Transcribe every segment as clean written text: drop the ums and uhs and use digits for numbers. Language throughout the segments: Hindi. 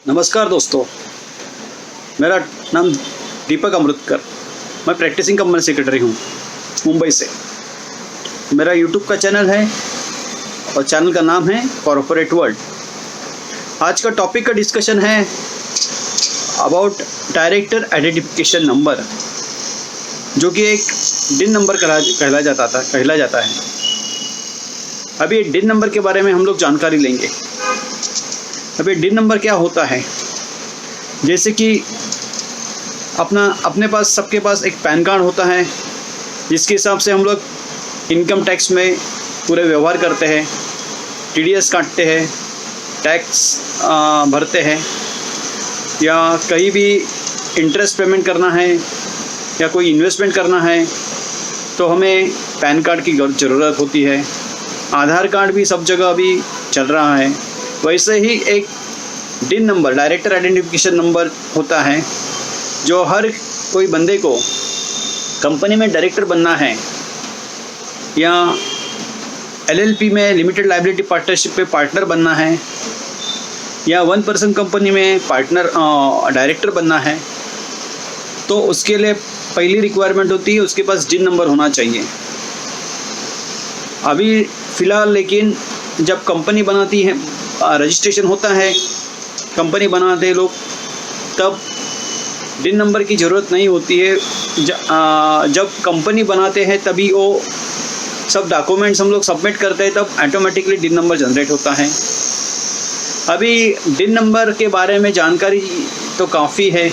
नमस्कार दोस्तों, मेरा नाम दीपक अमृतकर। मैं प्रैक्टिसिंग कंपनी सेक्रेटरी हूँ मुंबई से। मेरा यूट्यूब का चैनल है और चैनल का नाम है कॉर्पोरेट वर्ल्ड। आज का टॉपिक का डिस्कशन है अबाउट डायरेक्टर आइडेंटिफिकेशन नंबर, जो कि एक डिन नंबर कहला जाता है। अभी डिन नंबर के बारे में हम लोग जानकारी लेंगे। अभी डिन नंबर क्या होता है, जैसे कि अपने पास सबके पास एक पैन कार्ड होता है, जिसके हिसाब से हम लोग इनकम टैक्स में पूरे व्यवहार करते हैं, टीडीएस काटते हैं, टैक्स भरते हैं, या कहीं भी इंटरेस्ट पेमेंट करना है या कोई इन्वेस्टमेंट करना है तो हमें पैन कार्ड की ज़रूरत होती है। आधार कार्ड भी सब जगह अभी चल रहा है। वैसे ही एक डिन नंबर, डायरेक्टर आइडेंटिफिकेशन नंबर होता है, जो हर कोई बंदे को कंपनी में डायरेक्टर बनना है या एलएलपी में लिमिटेड लायबिलिटी पार्टनरशिप पे पार्टनर बनना है या 1 पर्सन कंपनी में पार्टनर डायरेक्टर बनना है, तो उसके लिए पहली रिक्वायरमेंट होती है उसके पास डिन नंबर होना चाहिए। अभी फ़िलहाल लेकिन जब कंपनी बनाती है, रजिस्ट्रेशन होता है, कंपनी बनाते लोग, तब डिन नंबर की ज़रूरत नहीं होती है। जब कंपनी बनाते हैं तभी वो सब डॉक्यूमेंट्स हम लोग सबमिट करते हैं, तब ऑटोमेटिकली डिन नंबर जनरेट होता है। अभी डिन नंबर के बारे में जानकारी तो काफ़ी है।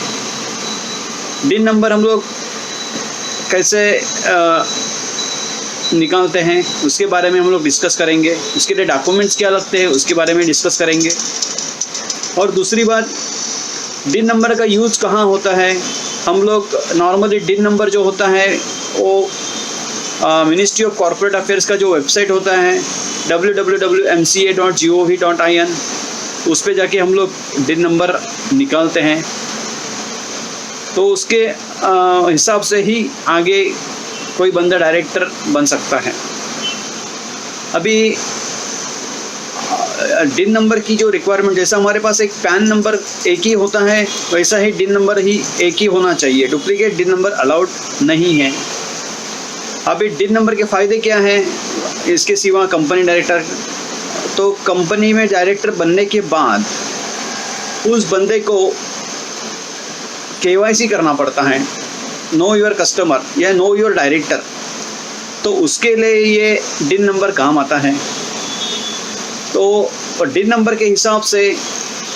डिन नंबर हम लोग कैसे निकालते हैं उसके बारे में हम लोग डिस्कस करेंगे। उसके लिए डॉक्यूमेंट्स क्या लगते हैं उसके बारे में डिस्कस करेंगे। और दूसरी बात, डिन नंबर का यूज़ कहाँ होता है। हम लोग नॉर्मली डिन नंबर जो होता है वो मिनिस्ट्री ऑफ कॉर्पोरेट अफेयर्स का जो वेबसाइट होता है www.mca.gov.in, उस पर जाके हम लोग डिन नंबर निकालते हैं, तो उसके हिसाब से ही आगे कोई बंदा डायरेक्टर बन सकता है। अभी डिन नंबर की जो रिक्वायरमेंट, जैसा हमारे पास एक पैन नंबर एक ही होता है, वैसा ही डिन नंबर ही एक ही होना चाहिए। डुप्लीकेट डिन नंबर अलाउड नहीं है। अभी डिन नंबर के फ़ायदे क्या हैं इसके सिवा कंपनी डायरेक्टर, तो कंपनी में डायरेक्टर बनने के बाद उस बंदे को KYC करना पड़ता है, नो योर कस्टमर या नो योर डायरेक्टर, तो उसके लिए ये डिन नंबर काम आता है। तो डिन नंबर के हिसाब से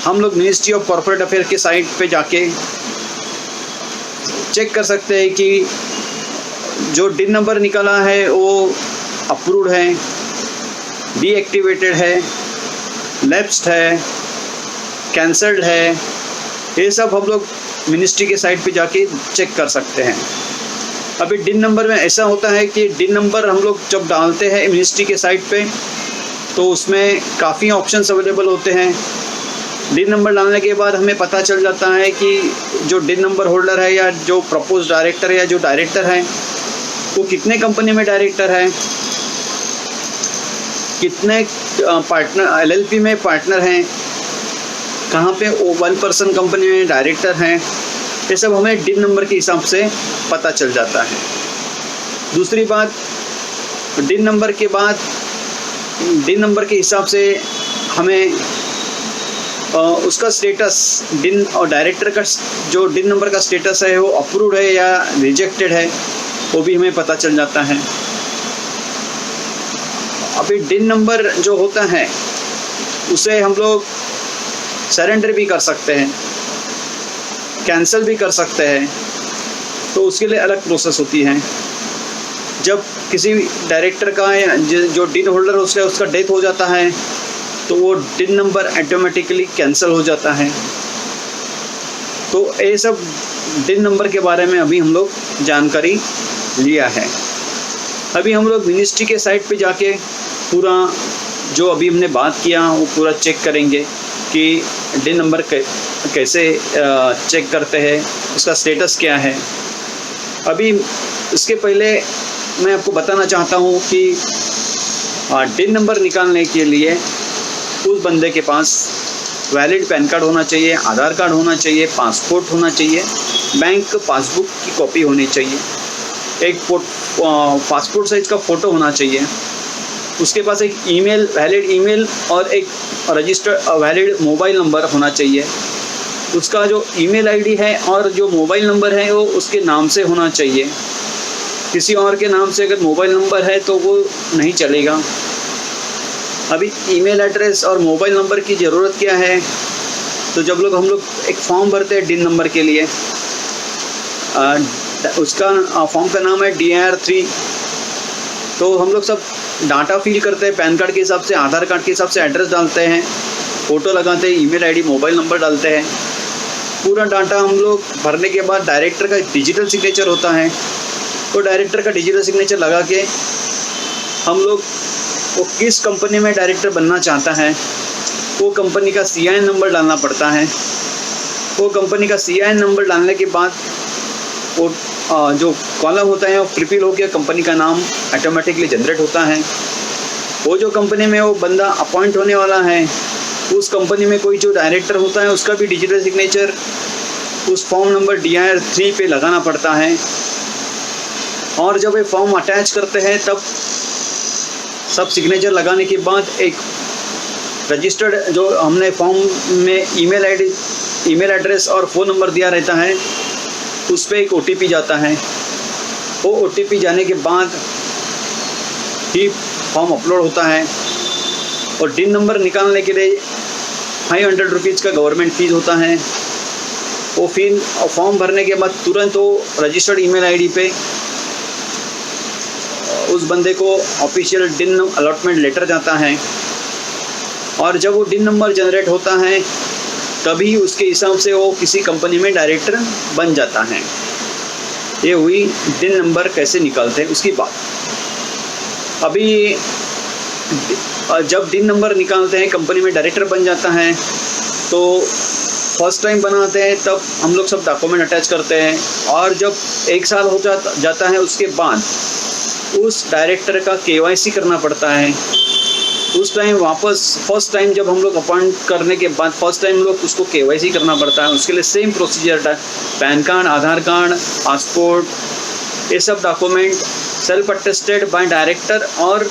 हम लोग मिनिस्ट्री ऑफ कॉर्पोरेट अफेयर के साइट पे जाके चेक कर सकते हैं कि जो डिन नंबर निकला है वो अप्रूव्ड है, डीएक्टिवेटेड है, लैप्स्ड है, कैंसल्ड है। ये सब हम लोग मिनिस्ट्री के साइट पे जाके चेक कर सकते हैं। अभी डिन नंबर में ऐसा होता है कि डिन नंबर हम लोग जब डालते हैं मिनिस्ट्री के साइट पे, तो उसमें काफ़ी ऑप्शंस अवेलेबल होते हैं। डिन नंबर डालने के बाद हमें पता चल जाता है कि जो डिन नंबर होल्डर है या जो प्रपोज डायरेक्टर है या जो डायरेक्टर है वो कितने कंपनी में डायरेक्टर है, कितने पार्टनर एलएलपी में पार्टनर हैं, कहाँ पे 1 पर्सन कंपनी में डायरेक्टर हैं। ये सब हमें डिन नंबर के हिसाब से पता चल जाता है। दूसरी बात, डिन नंबर के बाद डिन नंबर के हिसाब से हमें उसका स्टेटस, डिन और डायरेक्टर का जो डिन नंबर का स्टेटस है वो अप्रूव्ड है या रिजेक्टेड है, वो भी हमें पता चल जाता है। अभी डिन नंबर जो होता है उसे हम लोग सरेंडर भी कर सकते हैं, कैंसिल भी कर सकते हैं, तो उसके लिए अलग प्रोसेस होती है। जब किसी डायरेक्टर का जो डिन होल्डर है उसका डेथ हो जाता है, तो वो डिन नंबर ऑटोमेटिकली कैंसिल हो जाता है। तो ये सब डिन नंबर के बारे में अभी हम लोग जानकारी लिया है। अभी हम लोग मिनिस्ट्री के साइट पे जाके पूरा जो अभी हमने बात किया वो पूरा चेक करेंगे कि डिन नंबर कैसे चेक करते हैं, उसका स्टेटस क्या है। अभी इसके पहले मैं आपको बताना चाहता हूँ कि डिन नंबर निकालने के लिए उस बंदे के पास वैलिड पैन कार्ड होना चाहिए, आधार कार्ड होना चाहिए, पासपोर्ट होना चाहिए, बैंक पासबुक की कॉपी होनी चाहिए, एक पासपोर्ट साइज का फ़ोटो होना चाहिए, उसके पास एक ईमेल, वैलिड ईमेल और एक रजिस्टर्ड वैलिड मोबाइल नंबर होना चाहिए। उसका जो ईमेल आईडी है और जो मोबाइल नंबर है वो उसके नाम से होना चाहिए। किसी और के नाम से अगर मोबाइल नंबर है तो वो नहीं चलेगा। अभी ईमेल एड्रेस और मोबाइल नंबर की ज़रूरत क्या है, तो जब हम लोग एक फॉर्म भरते हैं DIN नंबर के लिए, उसका फॉर्म का नाम है DIR3। तो हम लोग सब डाटा फिल करते हैं, पैन कार्ड के हिसाब से, आधार कार्ड के हिसाब से एड्रेस डालते हैं, फ़ोटो लगाते हैं, ईमेल आईडी, मोबाइल नंबर डालते हैं। पूरा डाटा हम लोग भरने के बाद डायरेक्टर का डिजिटल सिग्नेचर होता है, तो डायरेक्टर का डिजिटल सिग्नेचर लगा के हम लोग वो किस कंपनी में डायरेक्टर बनना चाहता है वो कंपनी का CIN नंबर डालना पड़ता है। वो कंपनी का CIN नंबर डालने के बाद वो जो कॉलम होता है वो प्रिफिल हो गया, कंपनी का नाम ऑटोमेटिकली जनरेट होता है। वो जो कंपनी में वो बंदा अपॉइंट होने वाला है उस कंपनी में कोई जो डायरेक्टर होता है उसका भी डिजिटल सिग्नेचर उस फॉर्म नंबर DIR3 पे लगाना पड़ता है। और जब ये फॉर्म अटैच करते हैं तब सब सिग्नेचर लगाने के बाद एक रजिस्टर्ड जो हमने फॉर्म में ईमेल आईडी, ईमेल एड्रेस और फ़ोन नंबर दिया रहता है उस पर एक OTP जाता है। वो OTP जाने के बाद ही फॉर्म अपलोड होता है। और DIN नंबर निकालने के लिए 500 रुपीज़ का गवर्नमेंट फीस होता है। वो फॉर्म भरने के बाद तुरंत वो रजिस्टर्ड ईमेल आईडी पे उस बंदे को ऑफिशियल DIN अलॉटमेंट लेटर जाता है। और जब वो DIN नंबर जनरेट होता है तभी उसके हिसाब से वो किसी कंपनी में डायरेक्टर बन जाता है। ये हुई DIN नंबर कैसे निकालते हैं उसकी बात। अभी जब DIN नंबर निकालते हैं, कंपनी में डायरेक्टर बन जाता है, तो फर्स्ट टाइम बनाते हैं तब हम लोग सब डॉक्यूमेंट अटैच करते हैं। और जब 1 साल हो जाता है उसके बाद उस डायरेक्टर का KYC करना पड़ता है। उस टाइम वापस फर्स्ट टाइम जब हम लोग अपॉइंट करने के बाद फर्स्ट टाइम हम लोग उसको KYC करना पड़ता है। उसके लिए सेम प्रोसीजर है, PAN card, Aadhaar card, passport, ये सब document self attested by director और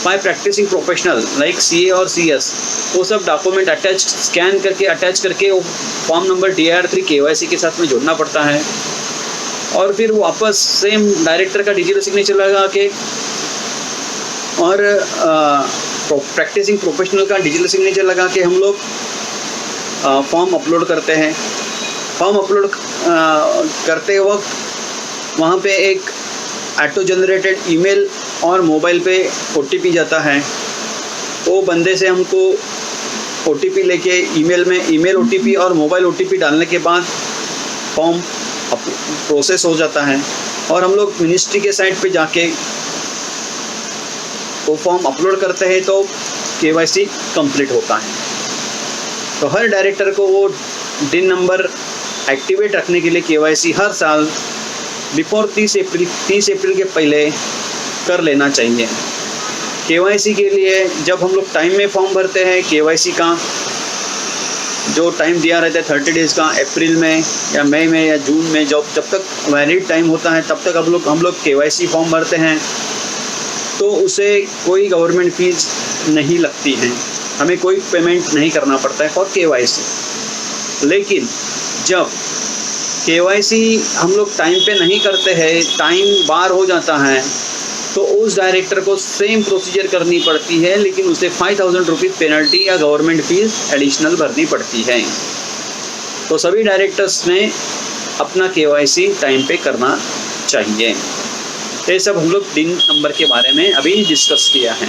by practising professional like CA और CS, वो सब डॉक्यूमेंट स्कैन करके अटैच करके वो फॉर्म नंबर DIR3 KYC के साथ में जोड़ना पड़ता है। और फिर वापस सेम डायरेक्टर का डिजिटल सिग्नेचर लगा के और प्रैक्टिसिंग प्रोफेशनल का डिजिटल सिग्नेचर लगा के हम लोग फॉर्म अपलोड करते हैं। फॉर्म अपलोड करते वक्त वहाँ पे एक ऑटो जनरेटेड ईमेल और मोबाइल पे OTP जाता है। वो बंदे से हमको OTP लेके ईमेल में ईमेल OTP और मोबाइल OTP डालने के बाद फॉर्म प्रोसेस हो जाता है। और हम लोग मिनिस्ट्री के साइट पे जाके वो फॉर्म अपलोड करते हैं तो KYC कंप्लीट होता है। तो हर डायरेक्टर को वो DIN नंबर एक्टिवेट रखने के लिए KYC हर साल बिफोर 30 अप्रैल के पहले कर लेना चाहिए। KYC के लिए जब हम लोग टाइम में फॉर्म भरते हैं, KYC का जो टाइम दिया रहता है 30 डेज़ का, अप्रैल में या मई में या जून में, जब तक वैलिड टाइम होता है तब तक हम लोग KYC फॉर्म भरते हैं तो उसे कोई गवर्नमेंट फीस नहीं लगती है, हमें कोई पेमेंट नहीं करना पड़ता है फॉर KYC। लेकिन जब KYC हम लोग टाइम पे नहीं करते हैं, टाइम बार हो जाता है, तो उस डायरेक्टर को सेम प्रोसीजर करनी पड़ती है, लेकिन उसे 5000 रुपीज़ पेनल्टी या गवर्नमेंट फीस एडिशनल भरनी पड़ती है। तो सभी डायरेक्टर्स ने अपना KYC टाइम पे करना चाहिए। ये सब हम लोग DIN नंबर के बारे में अभी डिस्कस किया है।